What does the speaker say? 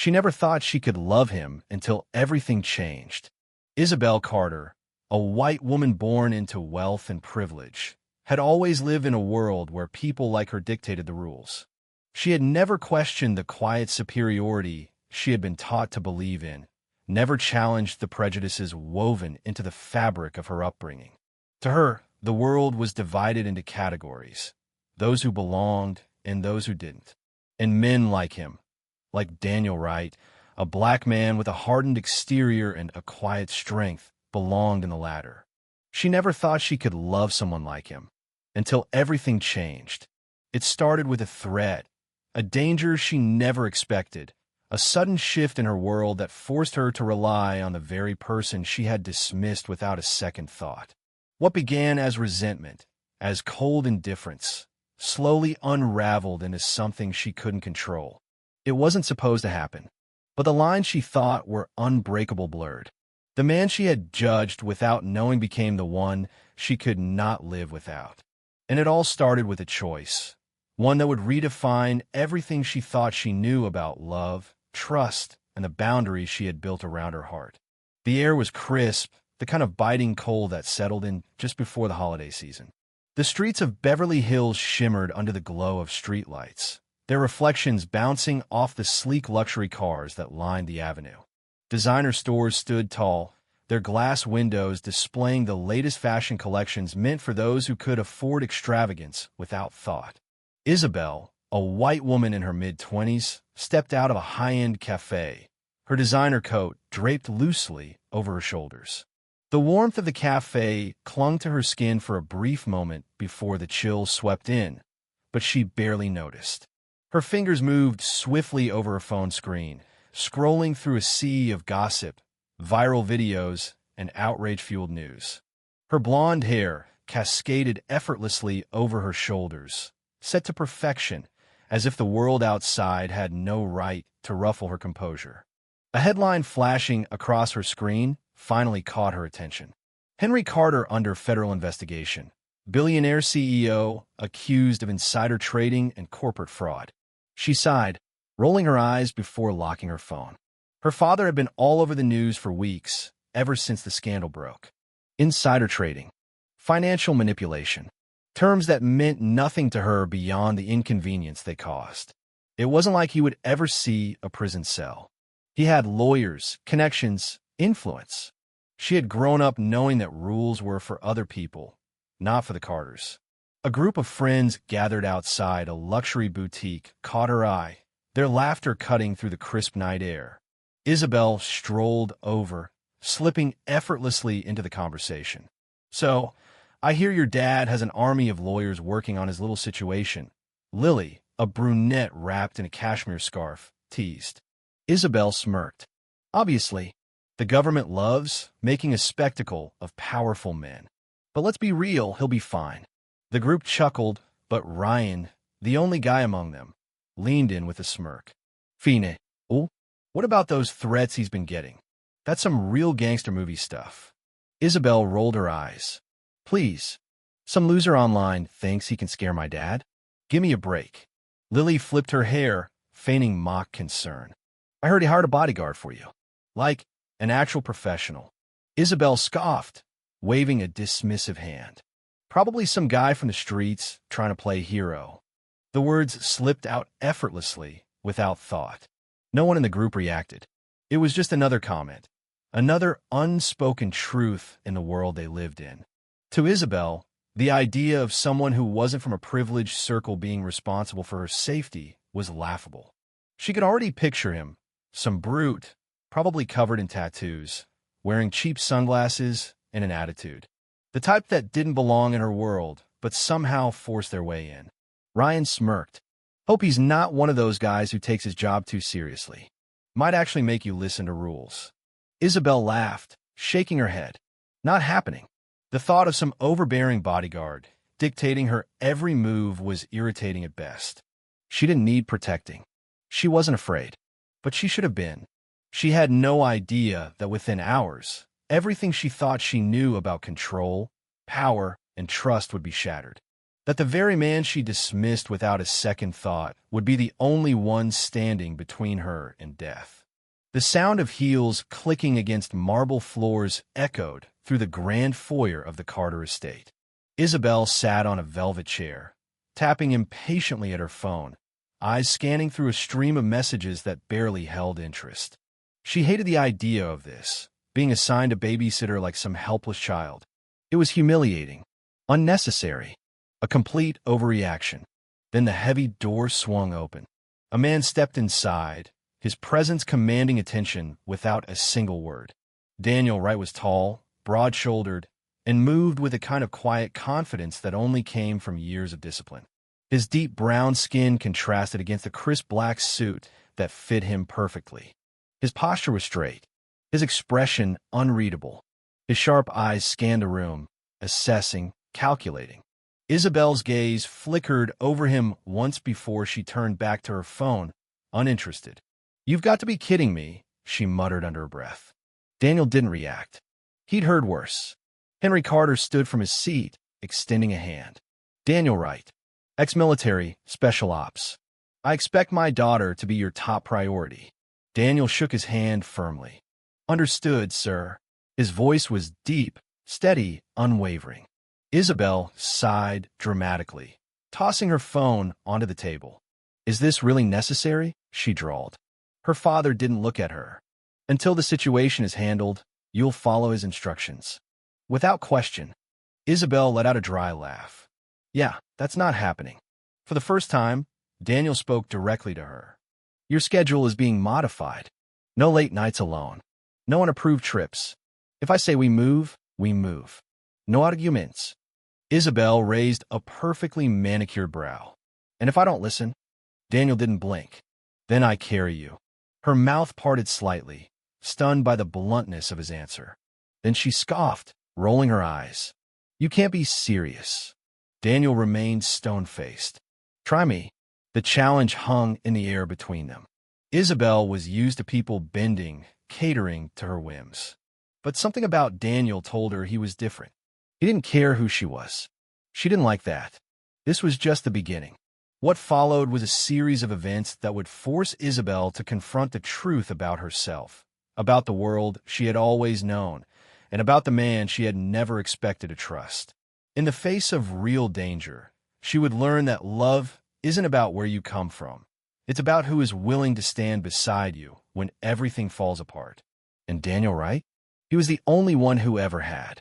She never thought she could love him until everything changed. Isabel Carter, a white woman born into wealth and privilege, had always lived in a world where people like her dictated the rules. She had never questioned the quiet superiority she had been taught to believe in, never challenged the prejudices woven into the fabric of her upbringing. To her, the world was divided into categories, those who belonged and those who didn't. And men like him, like Daniel Wright, a black man with a hardened exterior and a quiet strength, belonged in the latter. She never thought she could love someone like him, until everything changed. It started with a threat, a danger she never expected, a sudden shift in her world that forced her to rely on the very person she had dismissed without a second thought. What began as resentment, as cold indifference, slowly unraveled into something she couldn't control. It wasn't supposed to happen, but the lines she thought were unbreakable blurred. The man she had judged without knowing became the one she could not live without. And it all started with a choice, one that would redefine everything she thought she knew about love, trust, and the boundaries she had built around her heart. The air was crisp, the kind of biting cold that settled in just before the holiday season. The streets of Beverly Hills shimmered under the glow of streetlights, their reflections bouncing off the sleek luxury cars that lined the avenue. Designer stores stood tall, their glass windows displaying the latest fashion collections meant for those who could afford extravagance without thought. Isabel, a white woman in her mid-20s, stepped out of a high-end cafe, her designer coat draped loosely over her shoulders. The warmth of the cafe clung to her skin for a brief moment before the chill swept in, but she barely noticed. Her fingers moved swiftly over her phone screen, scrolling through a sea of gossip, viral videos, and outrage-fueled news. Her blonde hair cascaded effortlessly over her shoulders, set to perfection, as if the world outside had no right to ruffle her composure. A headline flashing across her screen finally caught her attention. Henry Carter under federal investigation. Billionaire CEO accused of insider trading and corporate fraud. She sighed, rolling her eyes before locking her phone. Her father had been all over the news for weeks, ever since the scandal broke. Insider trading, financial manipulation, terms that meant nothing to her beyond the inconvenience they caused. It wasn't like he would ever see a prison cell. He had lawyers, connections, influence. She had grown up knowing that rules were for other people, not for the Carters. A group of friends gathered outside a luxury boutique caught her eye, their laughter cutting through the crisp night air. Isabel strolled over, slipping effortlessly into the conversation. "So, I hear your dad has an army of lawyers working on his little situation." Lily, a brunette wrapped in a cashmere scarf, teased. Isabel smirked. Obviously, the government loves making a spectacle of powerful men. But let's be real, he'll be fine. The group chuckled, but Ryan, the only guy among them, leaned in with a smirk. "Fine. Oh, what about those threats he's been getting? That's some real gangster movie stuff." Isabel rolled her eyes. "Please. Some loser online thinks he can scare my dad? Give me a break." Lily flipped her hair, feigning mock concern. "I heard he hired a bodyguard for you. Like an actual professional." Isabel scoffed, waving a dismissive hand. "Probably some guy from the streets trying to play hero." The words slipped out effortlessly, without thought. No one in the group reacted. It was just another comment, another unspoken truth in the world they lived in. To Isabel, the idea of someone who wasn't from a privileged circle being responsible for her safety was laughable. She could already picture him, some brute, probably covered in tattoos, wearing cheap sunglasses and an attitude. The type that didn't belong in her world, but somehow forced their way in. Ryan smirked. "Hope he's not one of those guys who takes his job too seriously. Might actually make you listen to rules." Isabel laughed, shaking her head. Not happening. The thought of some overbearing bodyguard dictating her every move was irritating at best. She didn't need protecting. She wasn't afraid, but she should have been. She had no idea that within hours, everything she thought she knew about control, power, and trust would be shattered. That the very man she dismissed without a second thought would be the only one standing between her and death. The sound of heels clicking against marble floors echoed through the grand foyer of the Carter estate. Isabel sat on a velvet chair, tapping impatiently at her phone, eyes scanning through a stream of messages that barely held interest. She hated the idea of this, being assigned a babysitter like some helpless child. It was humiliating, unnecessary, a complete overreaction. Then the heavy door swung open. A man stepped inside, his presence commanding attention without a single word. Daniel Wright was tall, broad-shouldered, and moved with a kind of quiet confidence that only came from years of discipline. His deep brown skin contrasted against the crisp black suit that fit him perfectly. His posture was straight, his expression unreadable. His sharp eyes scanned the room, assessing, calculating. Isabel's gaze flickered over him once before she turned back to her phone, uninterested. "You've got to be kidding me," she muttered under her breath. Daniel didn't react. He'd heard worse. Henry Carter stood from his seat, extending a hand. "Daniel Wright, ex-military, special ops. I expect my daughter to be your top priority." Daniel shook his hand firmly. "Understood, sir." His voice was deep, steady, unwavering. Isabel sighed dramatically, tossing her phone onto the table. "Is this really necessary?" she drawled. Her father didn't look at her. "Until the situation is handled, you'll follow his instructions." Without question, Isabel let out a dry laugh. "Yeah, that's not happening." For the first time, Daniel spoke directly to her. "Your schedule is being modified. No late nights alone. No unapproved trips. If I say we move, we move. No arguments." Isabel raised a perfectly manicured brow. "And if I don't listen?" Daniel didn't blink. "Then I carry you." Her mouth parted slightly, stunned by the bluntness of his answer. Then she scoffed, rolling her eyes. "You can't be serious." Daniel remained stone-faced. "Try me." The challenge hung in the air between them. Isabel was used to people bending, catering to her whims. But something about Daniel told her he was different. He didn't care who she was. She didn't like that. This was just the beginning. What followed was a series of events that would force Isabel to confront the truth about herself, about the world she had always known, and about the man she had never expected to trust. In the face of real danger, she would learn that love isn't about where you come from. It's about who is willing to stand beside you when everything falls apart. And Daniel Wright? He was the only one who ever had.